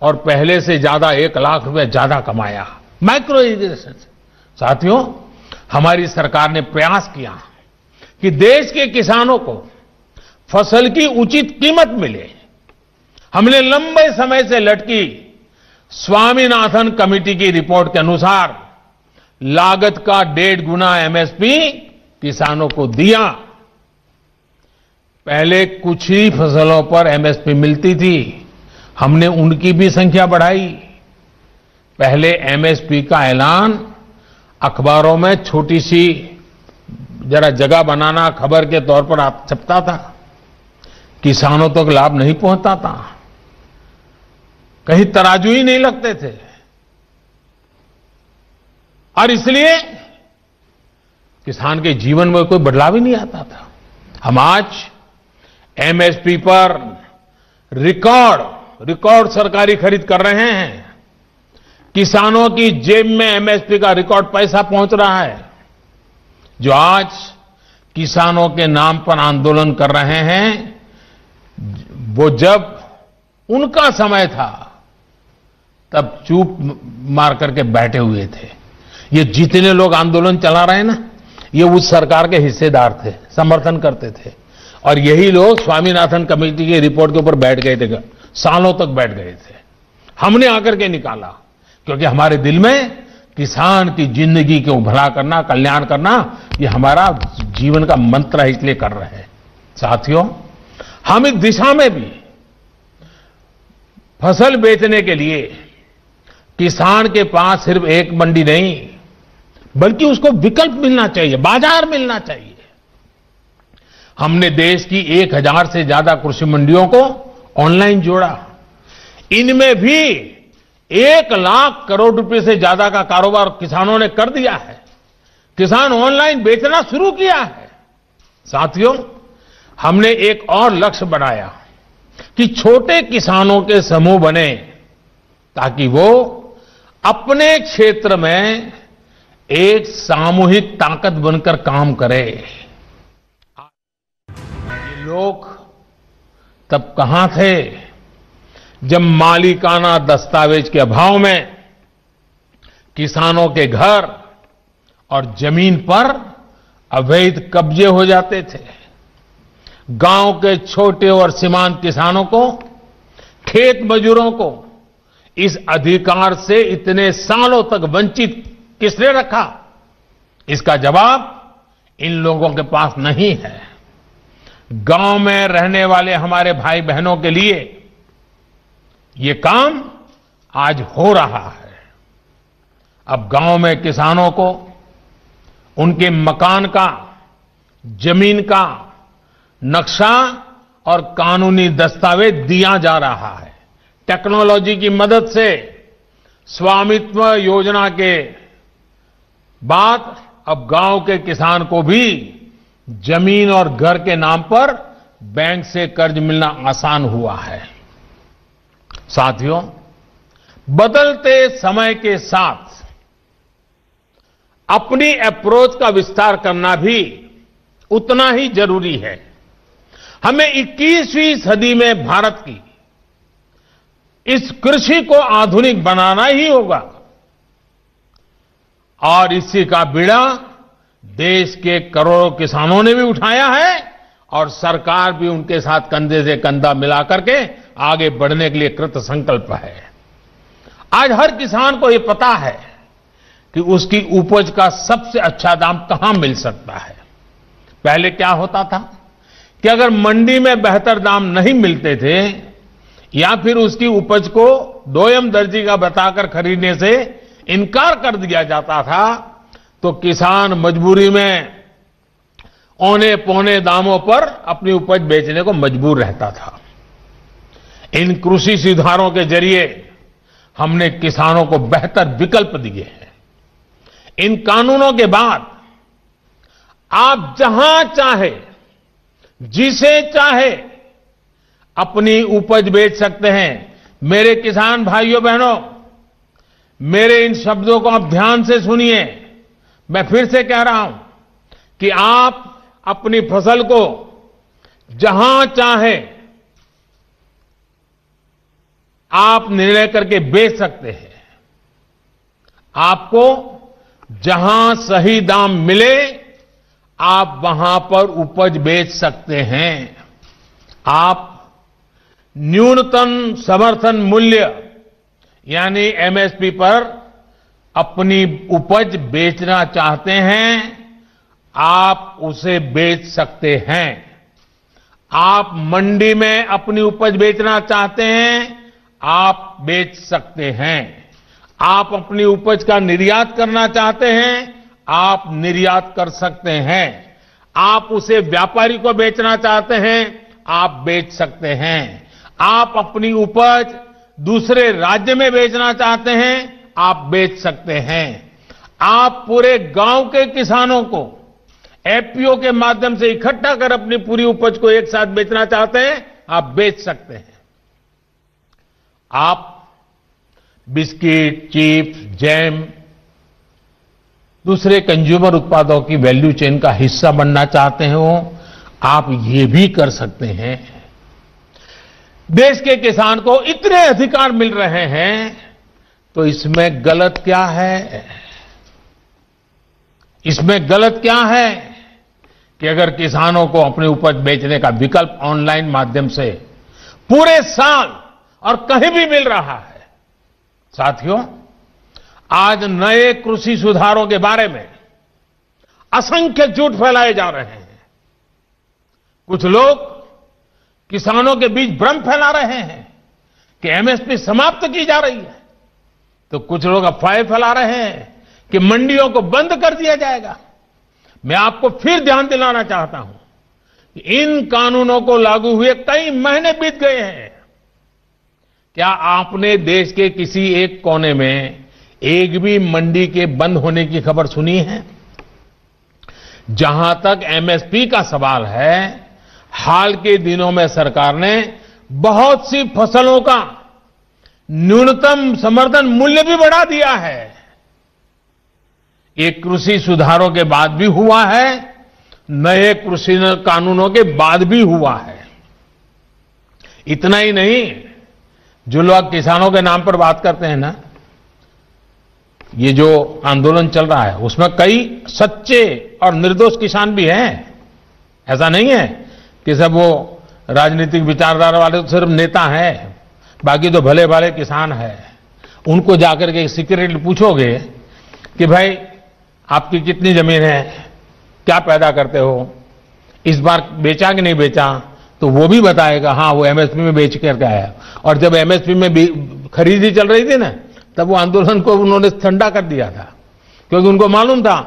और पहले से ज्यादा 1 लाख रुपए ज्यादा कमाया माइक्रो इरिगेशन से। साथियों, हमारी सरकार ने प्रयास किया कि देश के किसानों को फसल की उचित कीमत मिले। हमने लंबे समय से लटकी स्वामीनाथन कमेटी की रिपोर्ट के अनुसार लागत का 1.5 गुना एमएसपी किसानों को दिया। पहले कुछ ही फसलों पर एमएसपी मिलती थी, हमने उनकी भी संख्या बढ़ाई। पहले एमएसपी का ऐलान अखबारों में छोटी सी जरा जगह बनाना खबर के तौर पर छपता था, किसानों तक लाभ नहीं पहुंचता था, कहीं तराजू ही नहीं लगते थे। और इसलिए किसान के जीवन में कोई बदलाव ही नहीं आता था। हम आज एमएसपी पर रिकॉर्ड सरकारी खरीद कर रहे हैं। किसानों की जेब में एमएसपी का रिकॉर्ड पैसा पहुंच रहा है। जो आज किसानों के नाम पर आंदोलन कर रहे हैं, वो जब उनका समय था तब चुप मार करके बैठे हुए थे। ये जितने लोग आंदोलन चला रहे हैं ना, ये उस सरकार के हिस्सेदार थे, समर्थन करते थे। और यही लोग स्वामीनाथन कमेटी की रिपोर्ट के ऊपर बैठ गए थे, सालों तक बैठ गए थे। हमने आकर के निकाला, क्योंकि हमारे दिल में किसान की जिंदगी को भला करना, कल्याण करना, ये हमारा जीवन का मंत्र है, इसलिए कर रहे हैं। साथियों, हम इस दिशा में भी फसल बेचने के लिए किसान के पास सिर्फ एक मंडी नहीं, बल्कि उसको विकल्प मिलना चाहिए, बाजार मिलना चाहिए। हमने देश की 1000 से ज्यादा कृषि मंडियों को ऑनलाइन जोड़ा। इनमें भी 1 लाख करोड़ रुपए से ज्यादा का कारोबार किसानों ने कर दिया है। किसान ऑनलाइन बेचना शुरू किया है। साथियों, हमने एक और लक्ष्य बनाया कि छोटे किसानों के समूह बने, ताकि वो अपने क्षेत्र में एक सामूहिक ताकत बनकर काम करे। ये लोग तब कहां थे जब मालिकाना दस्तावेज के अभाव में किसानों के घर और जमीन पर अवैध कब्जे हो जाते थे। गांव के छोटे और सीमांत किसानों को, खेत मजदूरों को इस अधिकार से इतने सालों तक वंचित किसने रखा? इसका जवाब इन लोगों के पास नहीं है। गांव में रहने वाले हमारे भाई बहनों के लिए ये काम आज हो रहा है। अब गांव में किसानों को उनके मकान का, जमीन का नक्शा और कानूनी दस्तावेज दिया जा रहा है। टेक्नोलॉजी की मदद से स्वामित्व योजना के बाद अब गांव के किसान को भी जमीन और घर के नाम पर बैंक से कर्ज मिलना आसान हुआ है। साथियों, बदलते समय के साथ अपनी अप्रोच का विस्तार करना भी उतना ही जरूरी है। हमें 21वीं सदी में भारत की इस कृषि को आधुनिक बनाना ही होगा, और इसी का बीड़ा देश के करोड़ों किसानों ने भी उठाया है, और सरकार भी उनके साथ कंधे से कंधा मिलाकर के आगे बढ़ने के लिए कृत संकल्प है। आज हर किसान को यह पता है कि उसकी उपज का सबसे अच्छा दाम कहां मिल सकता है। पहले क्या होता था कि अगर मंडी में बेहतर दाम नहीं मिलते थे, या फिर उसकी उपज को दोयम दर्जी का बताकर खरीदने से इनकार कर दिया जाता था, तो किसान मजबूरी में औने पौने दामों पर अपनी उपज बेचने को मजबूर रहता था। इन कृषि सुधारों के जरिए हमने किसानों को बेहतर विकल्प दिए हैं। इन कानूनों के बाद आप जहां चाहे, जिसे चाहे अपनी उपज बेच सकते हैं। मेरे किसान भाइयों बहनों, मेरे इन शब्दों को आप ध्यान से सुनिए। मैं फिर से कह रहा हूं कि आप अपनी फसल को जहां चाहे आप निर्णय करके बेच सकते हैं। आपको जहां सही दाम मिले, आप वहां पर उपज बेच सकते हैं। आप न्यूनतम समर्थन मूल्य यानी एमएसपी पर अपनी उपज बेचना चाहते हैं, आप उसे बेच सकते हैं। आप मंडी में अपनी उपज बेचना चाहते हैं, आप बेच सकते हैं। आप अपनी उपज का निर्यात करना चाहते हैं, आप निर्यात कर सकते हैं। आप उसे व्यापारी को बेचना चाहते हैं, आप बेच सकते हैं। आप अपनी उपज दूसरे राज्य में बेचना चाहते हैं, आप बेच सकते हैं। आप पूरे गांव के किसानों को एफपीओ के माध्यम से इकट्ठा कर अपनी पूरी उपज को एक साथ बेचना चाहते हैं, आप बेच सकते हैं। आप बिस्किट, चिप्स, जैम, दूसरे कंज्यूमर उत्पादों की वैल्यू चेन का हिस्सा बनना चाहते हो, आप ये भी कर सकते हैं। देश के किसान को इतने अधिकार मिल रहे हैं, तो इसमें गलत क्या है? इसमें गलत क्या है कि अगर किसानों को अपनी उपज बेचने का विकल्प ऑनलाइन माध्यम से पूरे साल और कहीं भी मिल रहा है। साथियों, आज नए कृषि सुधारों के बारे में असंख्य झूठ फैलाए जा रहे हैं। कुछ लोग किसानों के बीच भ्रम फैला रहे हैं कि एमएसपी समाप्त की जा रही है, तो कुछ लोग अफवाहें फैला रहे हैं कि मंडियों को बंद कर दिया जाएगा। मैं आपको फिर ध्यान दिलाना चाहता हूं कि इन कानूनों को लागू हुए कई महीने बीत गए हैं। क्या आपने देश के किसी एक कोने में एक भी मंडी के बंद होने की खबर सुनी है? जहां तक एमएसपी का सवाल है, हाल के दिनों में सरकार ने बहुत सी फसलों का न्यूनतम समर्थन मूल्य भी बढ़ा दिया है। ये कृषि सुधारों के बाद भी हुआ है, नए कृषि कानूनों के बाद भी हुआ है। इतना ही नहीं, जो लोग किसानों के नाम पर बात करते हैं ना, ये जो आंदोलन चल रहा है उसमें कई सच्चे और निर्दोष किसान भी हैं। ऐसा नहीं है कि सब वो राजनीतिक विचारधारा वाले तो सिर्फ नेता हैं, बाकी तो भले भाले किसान हैं। उनको जाकर के सीक्रेटली पूछोगे कि भाई आपकी कितनी जमीन है, क्या पैदा करते हो, इस बार बेचा कि नहीं बेचा, तो वो भी बताएगा हाँ वो एमएसपी में बेच करके आया। और जब एमएसपी में खरीदी चल रही थी ना, तब वो आंदोलन को उन्होंने ठंडा कर दिया था, क्योंकि उनको मालूम था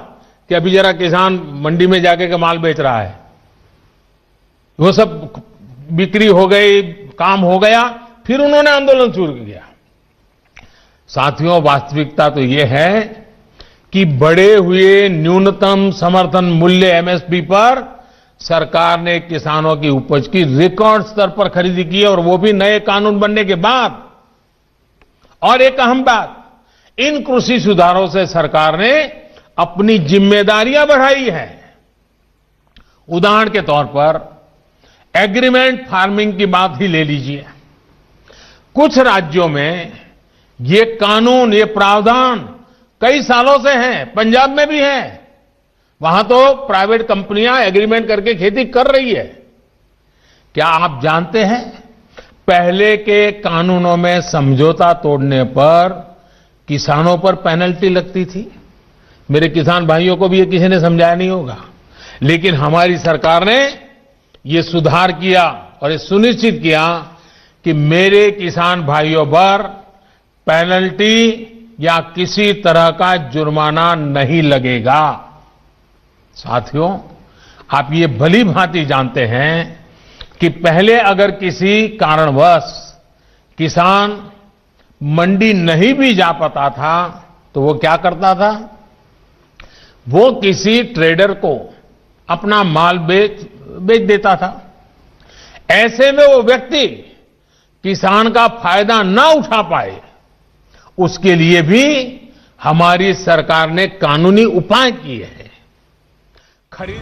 कि अभी जरा किसान मंडी में जाके के माल बेच रहा है। वो सब बिक्री हो गई, काम हो गया, फिर उन्होंने आंदोलन शुरू किया। साथियों, वास्तविकता तो ये है कि बढ़े हुए न्यूनतम समर्थन मूल्य एमएसपी पर सरकार ने किसानों की उपज की रिकॉर्ड स्तर पर खरीदी की है, और वो भी नए कानून बनने के बाद। और एक अहम बात, इन कृषि सुधारों से सरकार ने अपनी जिम्मेदारियां बढ़ाई है। उदाहरण के तौर पर एग्रीमेंट फार्मिंग की बात ही ले लीजिए। कुछ राज्यों में ये कानून, ये प्रावधान कई सालों से हैं, पंजाब में भी है। वहां तो प्राइवेट कंपनियां एग्रीमेंट करके खेती कर रही है। क्या आप जानते हैं, पहले के कानूनों में समझौता तोड़ने पर किसानों पर पेनल्टी लगती थी। मेरे किसान भाइयों को भी ये किसी ने समझाया नहीं होगा, लेकिन हमारी सरकार ने ये सुधार किया और ये सुनिश्चित किया कि मेरे किसान भाइयों पर पेनल्टी या किसी तरह का जुर्माना नहीं लगेगा। साथियों, आप ये भली भांति जानते हैं कि पहले अगर किसी कारणवश किसान मंडी नहीं भी जा पाता था, तो वो क्या करता था? वो किसी ट्रेडर को अपना माल बेच देता था। ऐसे में वो व्यक्ति किसान का फायदा ना उठा पाए, उसके लिए भी हमारी सरकार ने कानूनी उपाय किए हैं। खरीद